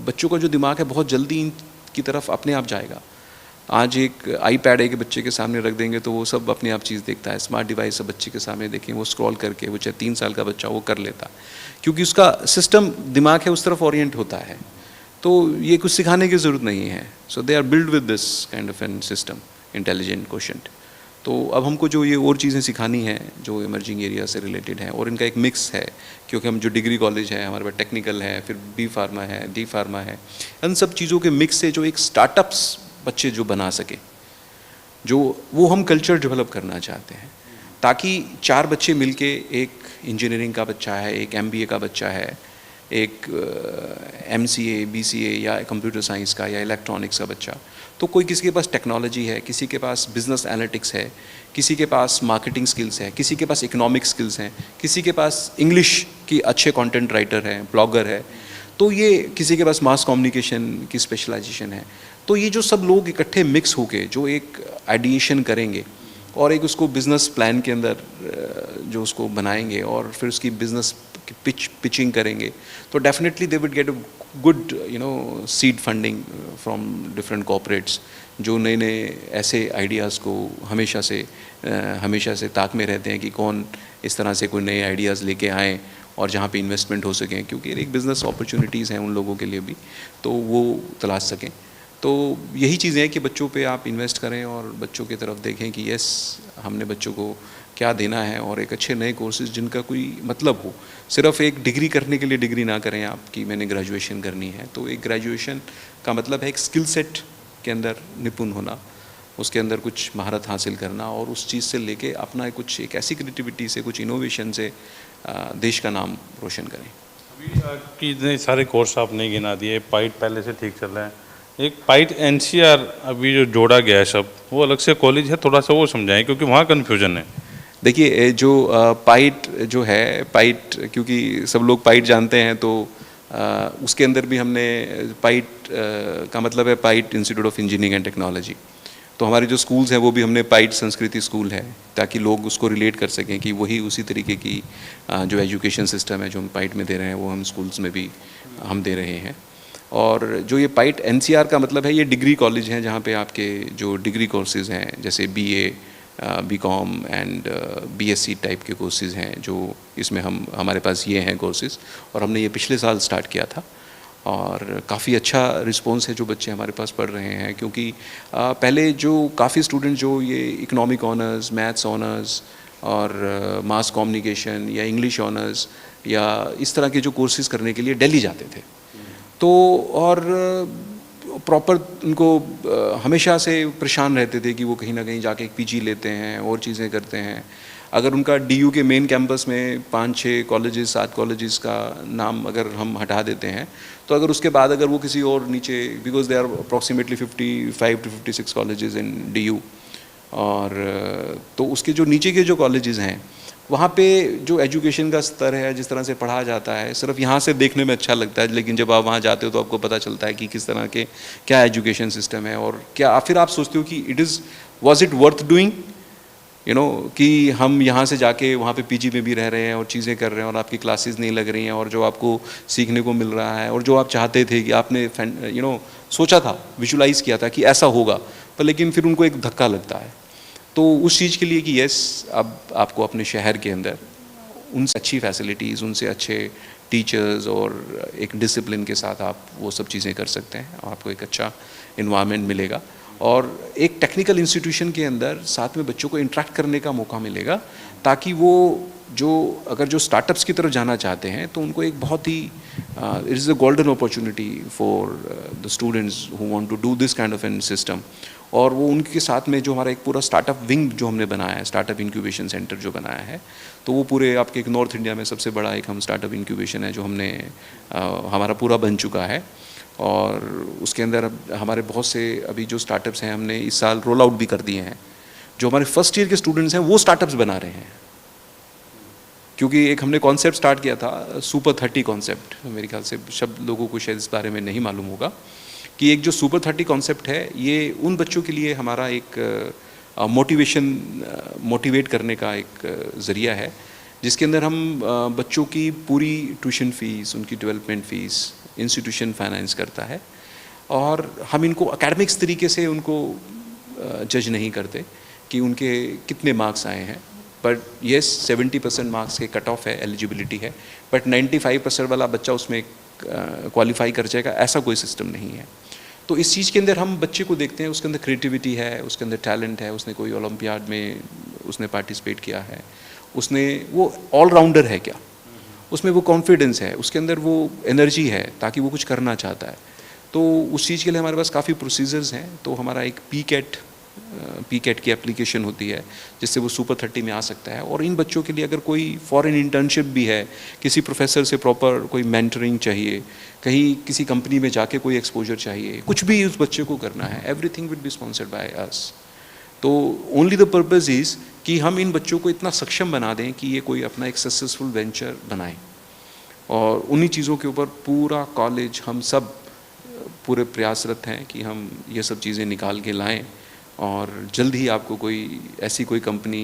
Speaker 3: बच्चों का जो दिमाग है बहुत जल्दी इन की तरफ अपने आप जाएगा। आज एक आईपैड एक बच्चे के सामने रख देंगे तो वो सब अपने आप चीज़ देखता है। स्मार्ट डिवाइस सब बच्चे के सामने देखें, वो स्क्रॉल करके, वो चाहे 3 साल का बच्चा वो कर लेता, क्योंकि उसका सिस्टम दिमाग है उस तरफ ओरिएंट होता है। तो ये कुछ सिखाने की ज़रूरत नहीं है। So they are build with this kind of an system, intelligent quotient. तो अब हमको जो ये और चीज़ें सिखानी हैं जो इमर्जिंग एरिया से रिलेटेड हैं, और इनका एक मिक्स है, क्योंकि हम जो डिग्री कॉलेज है, हमारे पास टेक्निकल है, फिर बी फार्मा है, डी फार्मा है, इन सब चीज़ों के मिक्स से जो एक स्टार्टअप्स बच्चे जो बना सके, जो वो हम कल्चर डेवलप करना चाहते हैं, ताकि 4 बच्चे मिलके, एक इंजीनियरिंग का बच्चा है, एक MBA का बच्चा है, एक MCA BCA या कंप्यूटर साइंस का या इलेक्ट्रॉनिक्स का बच्चा, तो कोई किसी के पास टेक्नोलॉजी है, किसी के पास बिजनेस एनालिटिक्स है, किसी के पास मार्केटिंग स्किल्स है, किसी के पास इकोनॉमिक स्किल्स हैं, किसी के पास इंग्लिश की अच्छे कंटेंट राइटर हैं, ब्लॉगर है, तो ये किसी के पास मास कम्युनिकेशन की स्पेशलाइजेशन है। तो ये जो सब लोग इकट्ठे मिक्स होके जो एक आइडिएशन करेंगे और एक उसको बिज़नेस प्लान के अंदर जो उसको बनाएंगे और फिर उसकी बिज़नेस पिचिंग करेंगे, तो definitely they will get a good seed funding from different corporates, जो नए नए ऐसे आइडियाज़ को हमेशा से ताक में रहते हैं कि कौन इस तरह से कोई नए आइडियाज़ लेके आएँ और जहाँ पे इन्वेस्टमेंट हो सकें, क्योंकि एक बिज़नेस अपॉर्चुनिटीज़ हैं उन लोगों के लिए भी, तो वो तलाश सकें। तो यही चीज़ें हैं कि बच्चों पे आप इन्वेस्ट करें और बच्चों की तरफ देखें कि यस, हमने बच्चों को क्या देना है, और एक अच्छे नए कोर्सेज जिनका कोई मतलब हो। सिर्फ एक डिग्री करने के लिए डिग्री ना करें आप कि मैंने ग्रेजुएशन करनी है, तो एक ग्रेजुएशन का मतलब है एक स्किल सेट के अंदर निपुण होना, उसके अंदर कुछ महारत हासिल करना, और उस चीज़ से लेके अपना कुछ एक ऐसी क्रिएटिविटी से, कुछ इनोवेशन से देश का नाम रोशन करें।
Speaker 2: अभी कि इतने सारे कोर्स आपने गिना दिए, पाइट पहले से ठीक चल रहा है, एक पाइट NCR अभी जो जोड़ा गया है सब, वो अलग से कॉलेज है, थोड़ा सा वो समझाएं क्योंकि वहाँ कन्फ्यूजन है।
Speaker 3: देखिए, जो पाइट जो है, पाइट क्योंकि सब लोग पाइट जानते हैं, तो उसके अंदर भी हमने पाइट का मतलब है PIET institute of engineering and technology. तो हमारे जो स्कूल्स हैं वो भी हमने पाइट संस्कृति स्कूल है, ताकि लोग उसको रिलेट कर सकें कि वही उसी तरीके की जो एजुकेशन सिस्टम है जो हम पाइट में दे रहे हैं, वो हम स्कूल्स में भी हम दे रहे हैं। और जो ये पाइट NCR का मतलब है, ये डिग्री कॉलेज हैं जहाँ पे आपके जो डिग्री कोर्सेज़ हैं, जैसे BA BCom and BSc type के कोर्सेज़ हैं, जो इसमें हमारे पास ये हैं कोर्सेज़, और हमने ये पिछले साल स्टार्ट किया था, और काफ़ी अच्छा रिस्पॉन्स है जो बच्चे हमारे पास पढ़ रहे हैं। क्योंकि पहले जो काफ़ी स्टूडेंट जो ये इकोनॉमिक ऑनर्स, मैथ्स ऑनर्स और मास कम्युनिकेशन या इंग्लिश ऑनर्स या इस तरह के जो कोर्सेज़ करने के लिए दिल्ली जाते थे, तो और प्रॉपर उनको हमेशा से परेशान रहते थे कि वो कहीं ना कहीं जाके एक PG लेते हैं और चीज़ें करते हैं। अगर उनका DU के मेन कैंपस में 5-6 कॉलेजेस, 7 कॉलेजेस का नाम अगर हम हटा देते हैं, तो अगर उसके बाद अगर वो किसी और नीचे, because they are approximately 55 to 56 colleges in DU, और तो उसके जो नीचे के जो कॉलेजेस हैं, वहाँ पे जो एजुकेशन का स्तर है, जिस तरह से पढ़ा जाता है, सिर्फ यहाँ से देखने में अच्छा लगता है, लेकिन जब आप वहाँ जाते हो तो आपको पता चलता है कि किस तरह के क्या एजुकेशन सिस्टम है, और क्या फिर आप सोचते हो कि वाज इट वर्थ डूइंग, कि हम यहाँ से जाके वहाँ पे PG में भी रह रहे हैं और चीज़ें कर रहे हैं और आपकी क्लासेस नहीं लग रही हैं, और जो आपको सीखने को मिल रहा है और जो आप चाहते थे कि आपने सोचा था, विजुलाइज किया था कि ऐसा होगा, पर लेकिन फिर उनको एक धक्का लगता है। तो उस चीज़ के लिए कि यस, अब आपको अपने शहर के अंदर उनसे अच्छी फैसिलिटीज़, उनसे अच्छे टीचर्स और एक डिसिप्लिन के साथ आप वो सब चीज़ें कर सकते हैं, और आपको एक अच्छा इन्वायरमेंट मिलेगा, और एक टेक्निकल इंस्टीट्यूशन के अंदर साथ में बच्चों को इंटरेक्ट करने का मौका मिलेगा, ताकि वो अगर जो स्टार्टअप्स की तरफ जाना चाहते हैं, तो उनको एक बहुत ही it is a golden opportunity for the students who want to do this kind of an system. और वो उनके साथ में जो हमारा एक पूरा स्टार्टअप विंग जो हमने बनाया है, स्टार्टअप इंक्यूबेशन सेंटर जो बनाया है, तो वो पूरे आपके एक नॉर्थ इंडिया में सबसे बड़ा एक हम स्टार्टअप इंक्यूबेशन है जो हमने हमारा पूरा बन चुका है, और उसके अंदर अब हमारे बहुत से अभी जो स्टार्टअप्स हैं हमने इस साल रोल आउट भी कर दिए हैं। जो हमारे फर्स्ट ईयर के स्टूडेंट्स हैं वो स्टार्टअप्स बना रहे हैं, क्योंकि एक हमने कॉन्सेप्ट स्टार्ट किया था, सुपर 30 कॉन्सेप्ट, मेरे ख्याल से सब लोगों को शायद इस बारे में नहीं मालूम होगा कि एक जो सुपर 30 कॉन्सेप्ट है, ये उन बच्चों के लिए हमारा एक मोटिवेट करने का एक ज़रिया है, जिसके अंदर हम बच्चों की पूरी ट्यूशन फ़ीस, उनकी डेवलपमेंट फ़ीस इंस्टीट्यूशन फाइनेंस करता है, और हम इनको एकेडमिक्स तरीके से उनको जज नहीं करते कि उनके कितने मार्क्स आए हैं, बट येस 70% मार्क्स के कट ऑफ है, एलिजिबिलिटी है, बट 95% वाला बच्चा उसमें क्वालिफाई कर जाएगा, ऐसा कोई सिस्टम नहीं है। तो इस चीज़ के अंदर हम बच्चे को देखते हैं, उसके अंदर क्रिएटिविटी है, उसके अंदर टैलेंट है, उसने कोई ओलंपियाड में उसने पार्टिसिपेट किया है, उसने वो ऑलराउंडर है क्या, उसमें वो कॉन्फिडेंस है, उसके अंदर वो एनर्जी है ताकि वो कुछ करना चाहता है। तो उस चीज़ के लिए हमारे पास काफ़ी प्रोसीजर्स हैं। तो हमारा एक पीकेट की एप्लीकेशन होती है जिससे वो सुपर 30 में आ सकता है। और इन बच्चों के लिए अगर कोई फॉरेन इंटर्नशिप भी है, किसी प्रोफेसर से प्रॉपर कोई मेंटरिंग चाहिए, कहीं किसी कंपनी में जाके कोई एक्सपोजर चाहिए, कुछ भी उस बच्चे को करना है, everything will be sponsored by us. तो ओनली द पर्पज़ इज़ कि हम इन बच्चों को इतना सक्षम बना दें कि ये कोई अपना एक सक्सेसफुल वेंचर बनाएं, और उन्हीं चीज़ों के ऊपर पूरा कॉलेज हम सब पूरे प्रयासरत हैं कि हम ये सब चीज़ें निकाल के लाएं। और जल्द ही आपको कोई ऐसी कोई कंपनी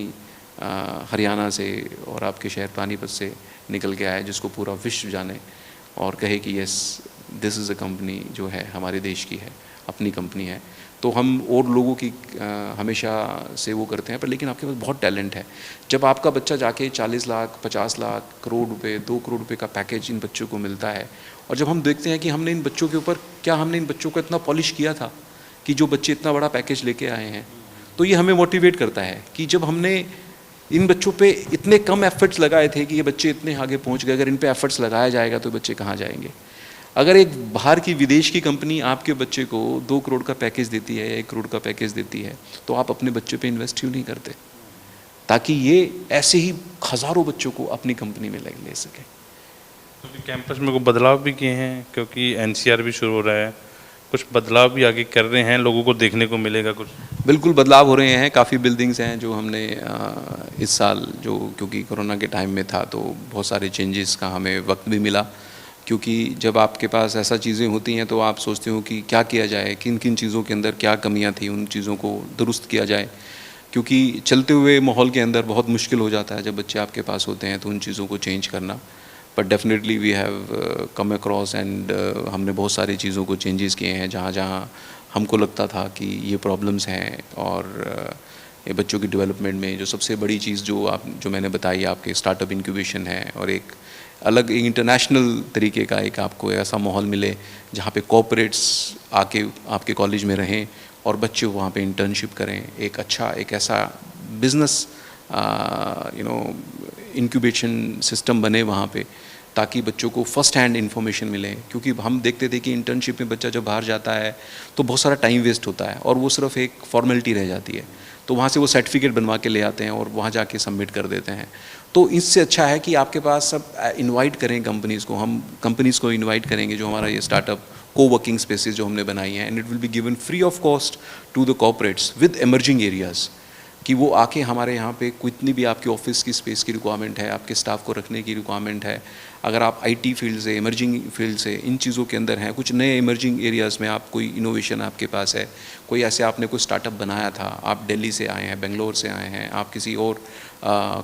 Speaker 3: हरियाणा से और आपके शहर पानीपत से निकल के आए जिसको पूरा विश्व जाने और कहे कि yes this is a company जो है हमारे देश की है, अपनी कंपनी है। तो हम और लोगों की हमेशा से वो करते हैं, पर लेकिन आपके पास बहुत टैलेंट है। जब आपका बच्चा जाके 40 लाख 50 लाख करोड़ रुपए 2 करोड़ रुपए का पैकेज इन बच्चों को मिलता है, और जब हम देखते हैं कि हमने इन बच्चों के ऊपर हमने इन बच्चों को इतना पॉलिश किया था कि जो बच्चे इतना बड़ा पैकेज लेके आए हैं, तो ये हमें मोटिवेट करता है कि जब हमने इन बच्चों पे इतने कम एफर्ट्स लगाए थे कि ये बच्चे इतने आगे पहुंच गए, अगर इन पे एफर्ट्स लगाया जाएगा तो बच्चे कहाँ जाएंगे। अगर एक बाहर की विदेश की कंपनी आपके बच्चे को 2 करोड़ का पैकेज देती है या 1 करोड़ का पैकेज देती है, तो आप अपने बच्चे पे इन्वेस्ट क्यों नहीं करते, ताकि ये ऐसे ही हज़ारों बच्चों को अपनी कंपनी में ले सके।
Speaker 2: क्योंकि कैंपस में कोई बदलाव भी किए हैं, क्योंकि एनसीआर भी शुरू हो रहा है, कुछ बदलाव भी आगे कर रहे हैं, लोगों को देखने को मिलेगा कुछ?
Speaker 3: बिल्कुल बदलाव हो रहे हैं। काफ़ी बिल्डिंग्स हैं जो हमने इस साल, जो क्योंकि कोरोना के टाइम में था तो बहुत सारे चेंजेस का हमें वक्त भी मिला, क्योंकि जब आपके पास ऐसा चीज़ें होती हैं तो आप सोचते हो कि क्या किया जाए, किन किन चीज़ों के अंदर क्या कमियां थी, उन चीज़ों को दुरुस्त किया जाए। क्योंकि चलते हुए माहौल के अंदर बहुत मुश्किल हो जाता है जब बच्चे आपके पास होते हैं तो उन चीज़ों को चेंज करना। But definitely we have come across and हमने बहुत सारी चीज़ों को चेंजेस किए हैं जहाँ जहाँ हमको लगता था कि ये प्रॉब्लम्स हैं। और ये बच्चों की डेवलपमेंट में जो सबसे बड़ी चीज़ जो मैंने बताई आपके स्टार्टअप इंक्यूबेशन है, और एक अलग एक इंटरनेशनल तरीके का एक आपको ऐसा माहौल मिले जहाँ पे कॉर्पोरेट्स आके आपके कॉलेज में रहें और बच्चे वहाँ पे इंटर्नशिप करें, एक अच्छा एक ऐसा बिज़नेस इंक्यूबेशन सिस्टम बने वहाँ पे, ताकि बच्चों को फ़र्स्ट हैंड इन्फॉर्मेशन मिले। क्योंकि हम देखते थे कि इंटर्नशिप में बच्चा जब बाहर जाता है तो बहुत सारा टाइम वेस्ट होता है और वो सिर्फ एक फॉर्मेलिटी रह जाती है, तो वहाँ से वो सर्टिफिकेट बनवा के ले आते हैं और वहाँ जाके सबमिट कर देते हैं। तो इससे अच्छा है कि आपके पास सब इनवाइट करें कंपनीज़ को, हम कंपनीज़ को इनवाइट करेंगे जो हमारा ये स्टार्टअप कोवर्किंग स्पेसेस जो हमने बनाई हैं, and it will be given free of cost to the corporates with emerging areas, कि वो आके हमारे यहाँ पे कितनी भी आपकी ऑफिस की स्पेस की रिक्वायरमेंट है, आपके स्टाफ को रखने की रिक्वायरमेंट है, अगर आप आईटी फील्ड से, इमर्जिंग फील्ड से, इन चीज़ों के अंदर हैं, कुछ नए इमर्जिंग एरियाज़ में आप कोई इनोवेशन आपके पास है, कोई ऐसे आपने कोई स्टार्टअप बनाया था, आप दिल्ली से आए हैं, बेंगलोर से आए हैं, आप किसी और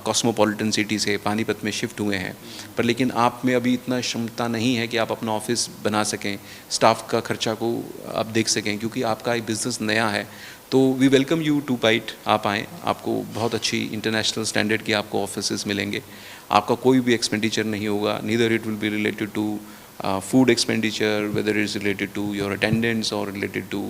Speaker 3: कॉस्मोपॉलिटन सिटी से पानीपत में शिफ्ट हुए हैं, पर लेकिन आप में अभी इतना क्षमता नहीं है कि आप अपना ऑफिस बना सकें, स्टाफ का खर्चा को आप देख सकें, क्योंकि आपका एक बिज़नेस नया है, तो we welcome you to byte. आप आएँ, आपको बहुत अच्छी इंटरनेशनल स्टैंडर्ड की आपको ऑफिसेस मिलेंगे, आपका कोई भी एक्सपेंडिचर नहीं होगा, neither it will be related to food expenditure, whether is related to your attendance और रिलेटेड टू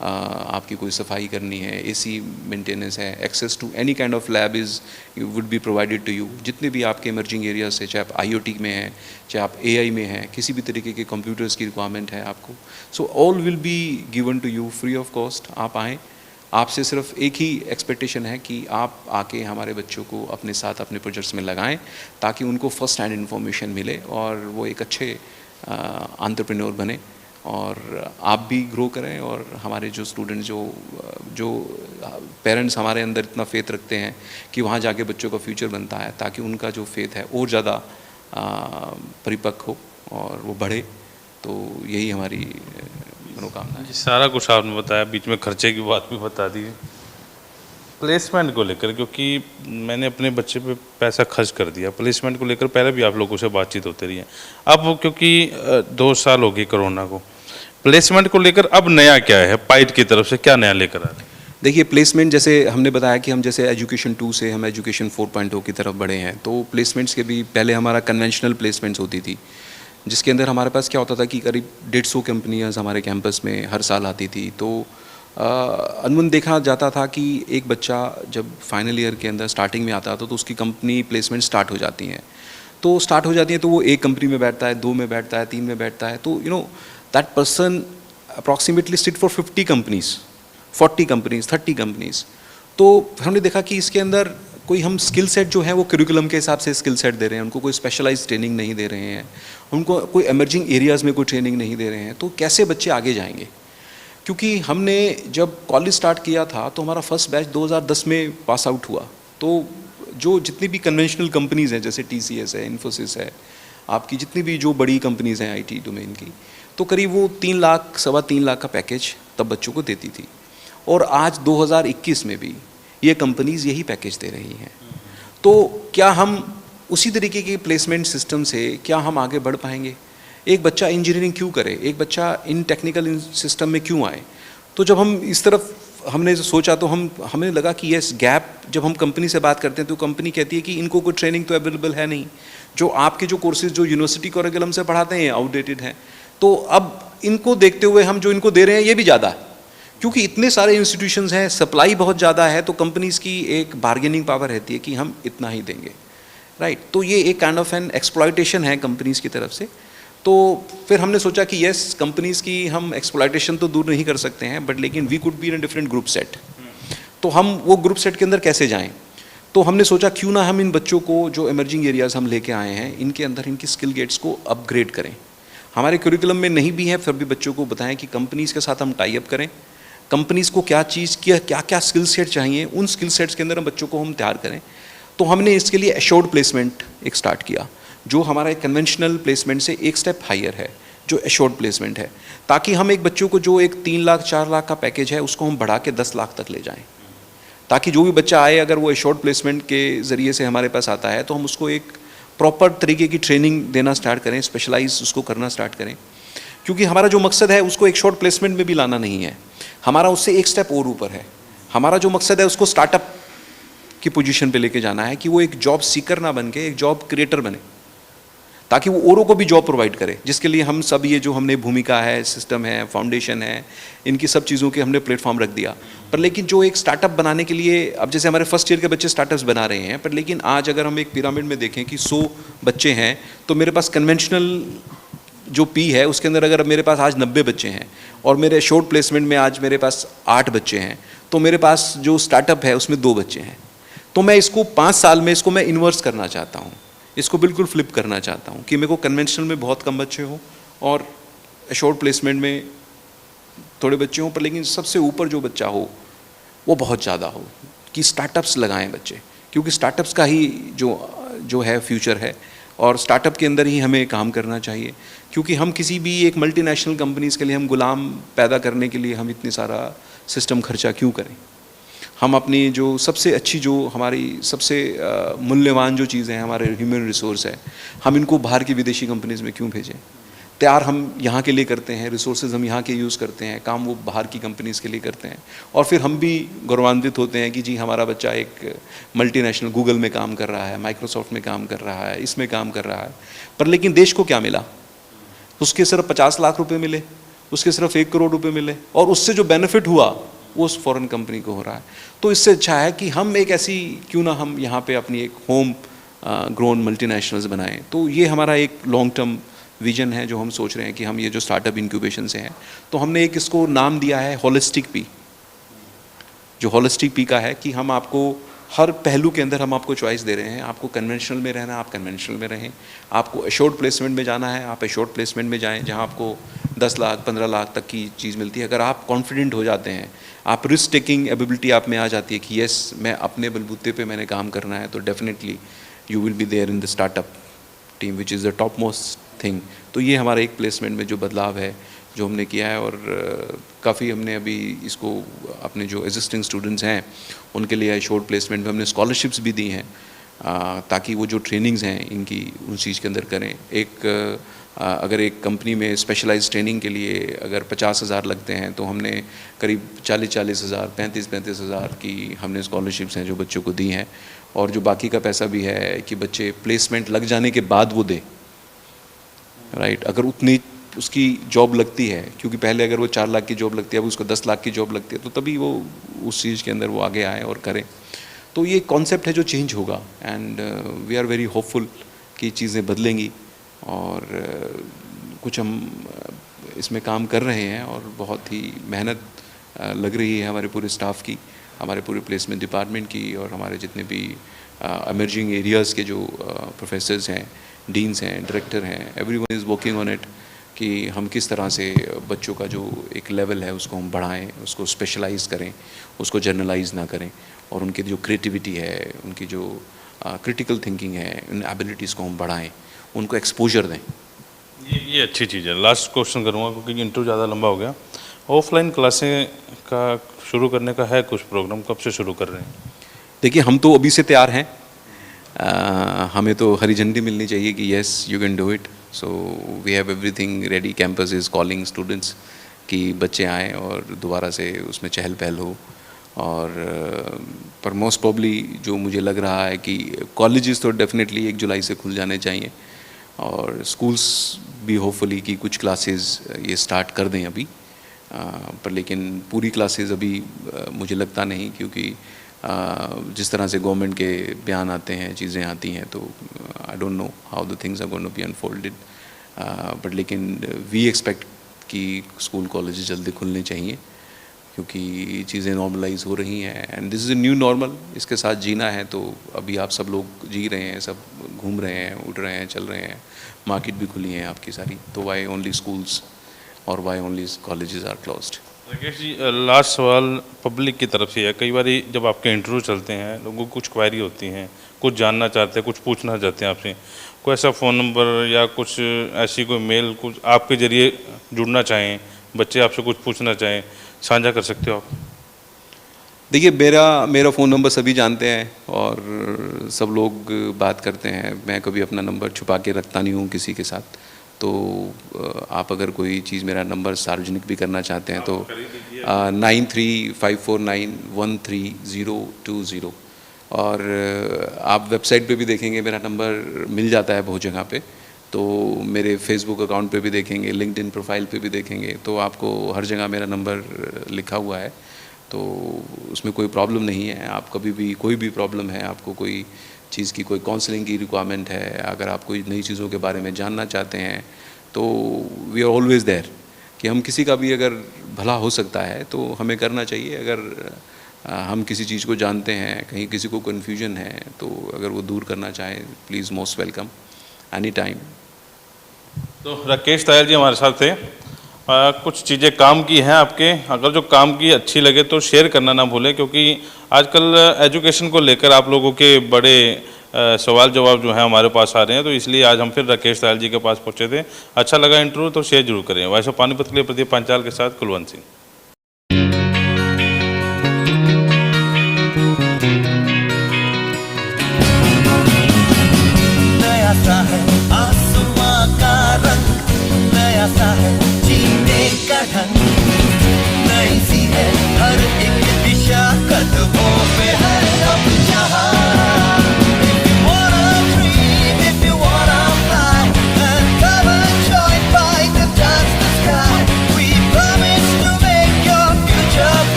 Speaker 3: आपकी कोई सफाई करनी है, एसी मेंटेनेंस है, access to any kind of lab is would be provided to you. जितने भी आपके इमर्जिंग एरियाज है, चाहे आप आईओटी में हैं, चाहे आप एआई में हैं, किसी भी तरीके के कंप्यूटर्स की रिक्वायरमेंट है आपको, so all will be given to you free of cost. आप आएँ, आपसे सिर्फ एक ही एक्सपेक्टेशन है कि आप आके हमारे बच्चों को अपने साथ अपने प्रोजेक्ट्स में लगाएं, ताकि उनको फर्स्ट हैंड इन्फॉर्मेशन मिले और वो एक अच्छे एंटरप्रेन्योर बने, और आप भी ग्रो करें, और हमारे जो स्टूडेंट्स जो पेरेंट्स हमारे अंदर इतना फेथ रखते हैं कि वहाँ जाके बच्चों का फ्यूचर बनता है, ताकि उनका जो फेथ है और ज़्यादा परिपक्व हो और वो बढ़े। तो यही हमारी मनोकामना है।
Speaker 2: सारा कुछ आपने बताया, बीच में खर्चे की बात भी बता दी। प्लेसमेंट को लेकर, क्योंकि मैंने अपने बच्चे पे पैसा खर्च कर दिया, प्लेसमेंट को लेकर पहले भी आप लोगों से बातचीत होती रही है। अब क्योंकि 2 साल हो गए कोरोना को, प्लेसमेंट को लेकर अब नया क्या है, पाइट की तरफ से क्या नया लेकर आ रहे हैं?
Speaker 3: देखिए प्लेसमेंट, जैसे हमने बताया कि हम जैसे एजुकेशन 2 से हम एजुकेशन 4.0 की तरफ बढ़े हैं, तो प्लेसमेंट्स के भी पहले हमारा कन्वेंशनल प्लेसमेंट्स होती थी, जिसके अंदर हमारे पास क्या होता था कि करीब 150 कंपनियां हमारे कैंपस में हर साल आती थी। तो अनवन देखा जाता था कि एक बच्चा जब फाइनल ईयर के अंदर स्टार्टिंग में आता था तो उसकी कंपनी प्लेसमेंट स्टार्ट हो जाती हैं, तो वो एक कंपनी में बैठता है, 2 में बैठता है, 3 में बैठता है, तो that person approximately sit for 50 companies, 40 companies, 30 companies. तो हमने देखा कि इसके अंदर कोई हम स्किल सेट जो है वो करिकुलम के हिसाब से स्किल सेट दे रहे हैं, उनको कोई स्पेशलाइज ट्रेनिंग नहीं दे रहे हैं, उनको कोई एमर्जिंग एरियाज़ में कोई ट्रेनिंग नहीं दे रहे हैं, तो कैसे बच्चे आगे जाएंगे? क्योंकि हमने जब कॉलेज स्टार्ट किया था तो हमारा फर्स्ट बैच 2010 में पास आउट हुआ, तो जो जितनी भी कन्वेंशनल कंपनीज़ हैं जैसे TCS है, इन्फोसिस है, आपकी जितनी भी जो बड़ी कंपनीज़ हैं IT डोमेन की, तो करीब वो 3 लाख, 3.25 लाख का पैकेज तब बच्चों को देती थी। और आज 2021 में भी ये कंपनीज़ यही पैकेज दे रही हैं। तो क्या हम उसी तरीके के प्लेसमेंट सिस्टम से क्या हम आगे बढ़ पाएंगे? एक बच्चा इंजीनियरिंग क्यों करे, एक बच्चा इन टेक्निकल सिस्टम में क्यों आए? तो जब हम इस तरफ हमने सोचा तो हमें लगा कि यस गैप, जब हम कंपनी से बात करते हैं तो कंपनी कहती है कि इनको कोई ट्रेनिंग तो अवेलेबल है नहीं, जो आपके जो कोर्सेज जो यूनिवर्सिटी करिकुलम से पढ़ाते हैं आउटडेटेड हैं, तो अब इनको देखते हुए हम जो इनको दे रहे हैं ये भी ज़्यादा है, क्योंकि इतने सारे इंस्टीट्यूशंस हैं, सप्लाई बहुत ज़्यादा है, तो कंपनीज़ की एक बार्गेनिंग पावर रहती है कि हम इतना ही देंगे, राइट? तो ये एक काइंड ऑफ एन एक्सप्लॉयटेशन है कंपनीज़ की तरफ से। तो फिर हमने सोचा कि यस कंपनीज़ की हम एक्सप्लॉयटेशन तो दूर नहीं कर सकते हैं, बट लेकिन we could be in a different group set. तो हम वो ग्रुप सेट के अंदर कैसे जाएं? तो हमने सोचा क्यों ना हम इन बच्चों को जो इमर्जिंग एरियाज़ हम लेके आए हैं, इनके अंदर इनकी स्किल गेट्स को अपग्रेड करें। हमारे करिकुलम में नहीं भी है, फिर भी बच्चों को बताएं कि कंपनीज़ के साथ हम टाई अप करें, कंपनीज़ को क्या चीज़ क्या क्या स्किल सेट चाहिए, उन स्किल सेट्स के अंदर हम बच्चों को हम तैयार करें। तो हमने इसके लिए एश्योर्ड प्लेसमेंट एक स्टार्ट किया, जो हमारा एक कन्वेंशनल प्लेसमेंट से एक स्टेप हायर है, जो एश्योर्ड प्लेसमेंट है, ताकि हम एक बच्चों को जो एक 3 लाख 4 लाख का पैकेज है उसको हम बढ़ा के 10 लाख तक ले जाएं, ताकि जो भी बच्चा आए अगर वो एश्योर्ड प्लेसमेंट के ज़रिए से हमारे पास आता है तो हम उसको एक प्रॉपर तरीके की ट्रेनिंग देना स्टार्ट करें, स्पेशलाइज उसको करना स्टार्ट करें। क्योंकि हमारा जो मकसद है उसको एक शॉर्ट प्लेसमेंट में भी लाना नहीं है, हमारा उससे एक स्टेप और ऊपर है। हमारा जो मकसद है उसको स्टार्टअप की पोजीशन पे लेके जाना है, कि वो एक जॉब सीकर ना बन के एक जॉब क्रिएटर बने, ताकि वो औरों को भी जॉब प्रोवाइड करे, जिसके लिए हम सब ये जो हमने भूमिका है, सिस्टम है, फाउंडेशन है, इनकी सब चीज़ों के हमने प्लेटफॉर्म रख दिया। पर लेकिन जो एक स्टार्टअप बनाने के लिए, अब जैसे हमारे फर्स्ट ईयर के बच्चे स्टार्टअप्स बना रहे हैं, पर लेकिन आज अगर हम एक पिरामिड में देखें कि 100 बच्चे हैं, तो मेरे पास कन्वेंशनल जो P है उसके अंदर अगर मेरे पास आज 90 बच्चे हैं और मेरे शॉर्ट प्लेसमेंट में आज मेरे पास 8 बच्चे हैं, तो मेरे पास जो स्टार्टअप है उसमें 2 बच्चे हैं। तो मैं इसको 5 साल में इसको मैं इन्वर्स करना चाहता हूँ, इसको बिल्कुल फ्लिप करना चाहता हूँ कि मेरे को कन्वेंशनल में बहुत कम बच्चे हों और शॉर्ट प्लेसमेंट में थोड़े बच्चे हों, पर लेकिन सबसे ऊपर जो बच्चा हो वो बहुत ज़्यादा हो, कि स्टार्टअप्स लगाएं बच्चे, क्योंकि स्टार्टअप्स का ही जो है फ्यूचर है, और स्टार्टअप के अंदर ही हमें काम करना चाहिए। क्योंकि हम किसी भी एक मल्टीनेशनल कंपनीज़ के लिए हम गुलाम पैदा करने के लिए हम इतनी सारा सिस्टम खर्चा क्यों करें? हम अपनी जो सबसे अच्छी, जो हमारी सबसे मूल्यवान जो चीज़ें हैं, हमारे ह्यूमन रिसोर्स है, हम इनको बाहर की विदेशी कंपनीज़ में क्यों भेजें? तैयार हम यहाँ के लिए करते हैं, रिसोर्सेज हम यहाँ के यूज़ करते हैं, काम वो बाहर की कंपनीज़ के लिए करते हैं, और फिर हम भी गौरवान्वित होते हैं कि जी हमारा बच्चा एक मल्टीनेशनल गूगल में काम कर रहा है, माइक्रोसॉफ्ट में काम कर रहा है, इसमें काम कर रहा है। पर लेकिन देश को क्या मिला? उसके सिर्फ 50 लाख रुपए मिले, उसके सिर्फ 1 करोड़ रुपए मिले, और उससे जो बेनिफिट हुआ वो उस फॉरेन कंपनी को हो रहा है। तो इससे अच्छा है कि हम एक ऐसी, क्यों ना हम यहाँ पे अपनी एक होम ग्रोन मल्टीनेशनल्स बनाएं। तो ये हमारा एक लॉन्ग टर्म विजन है जो हम सोच रहे हैं कि हम ये जो स्टार्टअप इंक्यूबेशन से हैं, तो हमने एक इसको नाम दिया है होलिस्टिक P, जो होलिस्टिक P का है कि हम आपको हर पहलू के अंदर हम आपको चॉइस दे रहे हैं। आपको कन्वेंशनल में रहना है, आप कन्वेंशनल में रहें, आपको एश्योर्ड प्लेसमेंट में जाना है, आप एश्योर्ड प्लेसमेंट में जाएं, जहां आपको 10 लाख 15 लाख तक की चीज़ मिलती है। अगर आप कॉन्फिडेंट हो जाते हैं, आप रिस्क टेकिंग एबिलिटी आप में आ जाती है कि येस मैं अपने बलबूते पे मैंने काम करना है, तो definitely you will be there in the startup team which is the top most thing. तो ये हमारा एक प्लेसमेंट में जो बदलाव है जो हमने किया है, और काफ़ी हमने अभी इसको अपने जो एग्जिस्टिंग स्टूडेंट्स हैं उनके लिए शॉर्ट प्लेसमेंट में हमने स्कॉलरशिप्स भी दी हैं, ताकि वो जो ट्रेनिंग्स हैं इनकी उस चीज़ के अंदर करें। एक अगर एक कंपनी में स्पेशलाइज्ड ट्रेनिंग के लिए अगर 50,000 लगते हैं तो हमने करीब 40,000 35,000 की हमने स्कॉलरशिप्स हैं जो बच्चों को दी हैं, और जो बाकी का पैसा भी है कि बच्चे प्लेसमेंट लग जाने के बाद वो दे, राइट। अगर उतनी उसकी जॉब लगती है, क्योंकि पहले अगर वो 4 लाख की जॉब लगती है, अब उसको 10 लाख की जॉब लगती है, तो तभी वो उस चीज़ के अंदर वो आगे आए और करें। तो ये कॉन्सेप्ट है जो चेंज होगा, and we are very hopeful कि चीज़ें बदलेंगी, और कुछ हम इसमें काम कर रहे हैं, और बहुत ही मेहनत लग रही है हमारे पूरे स्टाफ की, हमारे पूरे प्लेसमेंट डिपार्टमेंट की, और हमारे जितने भी एमर्जिंग एरियाज़ के जो प्रोफेसर्स हैं, डीन्स हैं, डायरेक्टर हैं, everyone is working on it कि हम किस तरह से बच्चों का जो एक लेवल है उसको हम बढ़ाएं, उसको स्पेशलाइज करें, उसको जर्नलाइज ना करें, और उनकी जो क्रिएटिविटी है, उनकी जो क्रिटिकल थिंकिंग है, उन एबिलिटीज़ को हम बढ़ाएं, उनको एक्सपोजर दें।
Speaker 2: ये अच्छी चीज़ है। लास्ट क्वेश्चन करूँगा क्योंकि इंटरव्यू ज़्यादा लंबा हो गया। ऑफलाइन क्लासें का शुरू करने का है कुछ प्रोग्राम, कब से शुरू कर रहे हैं?
Speaker 3: देखिए, हम तो अभी से तैयार हैं, हमें तो हरी झंडी मिलनी चाहिए कि yes you can do it. So we have everything ready, campus is calling students कि बच्चे आएँ और दोबारा से उसमें चहल पहल हो। और पर मोस्ट प्रॉब्ली जो मुझे लग रहा है कि कॉलेजेस तो डेफिनेटली 1 जुलाई से खुल जाने चाहिए, और स्कूल्स भी होपफुली कि कुछ क्लासेस ये स्टार्ट कर दें अभी, पर लेकिन पूरी क्लासेस अभी मुझे लगता नहीं, क्योंकि जिस तरह से गवर्नमेंट के बयान आते हैं, चीज़ें आती हैं, तो I don't know how the things are going to be unfolded, but लेकिन वी एक्सपेक्ट कि स्कूल कॉलेजेस जल्दी खुलने चाहिए, क्योंकि चीज़ें नॉर्मलाइज हो रही हैं, and this is a new normal, इसके साथ जीना है। तो अभी आप सब लोग जी रहे हैं, सब घूम रहे हैं, उठ रहे हैं, चल रहे हैं, मार्केट भी खुली है आपकी सारी, तो वाई ओनली स्कूल्स और why only colleges are closed?
Speaker 2: Rakesh ji, last सवाल पब्लिक की तरफ से है। कई बार जब आपके इंटरव्यू चलते हैं, लोगों को कुछ क्वायरी होती हैं, कुछ जानना चाहते हैं, कुछ पूछना चाहते हैं आपसे, कोई ऐसा फ़ोन नंबर या कुछ ऐसी कोई मेल, कुछ आपके ज़रिए जुड़ना चाहें, बच्चे आपसे कुछ पूछना चाहें, साझा कर सकते हो आप?
Speaker 3: देखिए, मेरा फ़ोन नंबर सभी जानते हैं, और सब लोग बात करते हैं। मैं कभी अपना नंबर छुपा के रखता नहीं हूँ किसी के साथ। तो आप अगर कोई चीज़, मेरा नंबर सार्वजनिक भी करना चाहते हैं तो 9354913020, और आप वेबसाइट पे भी देखेंगे मेरा नंबर मिल जाता है बहुत जगह पे। तो मेरे फेसबुक अकाउंट पे भी देखेंगे, लिंक्डइन प्रोफाइल पे भी देखेंगे, तो आपको हर जगह मेरा नंबर लिखा हुआ है। तो उसमें कोई प्रॉब्लम नहीं है। आप कभी भी, कोई भी प्रॉब्लम है, आपको कोई चीज़ की कोई काउंसलिंग की रिक्वायरमेंट है, अगर आप कोई नई चीज़ों के बारे में जानना चाहते हैं, तो वी आर ऑलवेज़ देयर, कि हम किसी का भी अगर भला हो सकता है तो हमें करना चाहिए। अगर हम किसी चीज़ को जानते हैं, कहीं किसी को कन्फ्यूजन है, तो अगर वो दूर करना चाहें, please most welcome, any time.
Speaker 2: तो राकेश तायल जी हमारे साथ थे। कुछ चीज़ें काम की हैं आपके, अगर जो काम की अच्छी लगे तो शेयर करना ना भूलें, क्योंकि आजकल एजुकेशन को लेकर आप लोगों के बड़े सवाल जवाब जो हैं हमारे पास आ रहे हैं, तो इसलिए आज हम फिर राकेश तायल जी के पास पहुंचे थे। अच्छा लगा इंटरव्यू, तो शेयर जरूर करें। वैसे पानीपत के लिए प्रदीप पांचाल के साथ कुलवंत सिंह।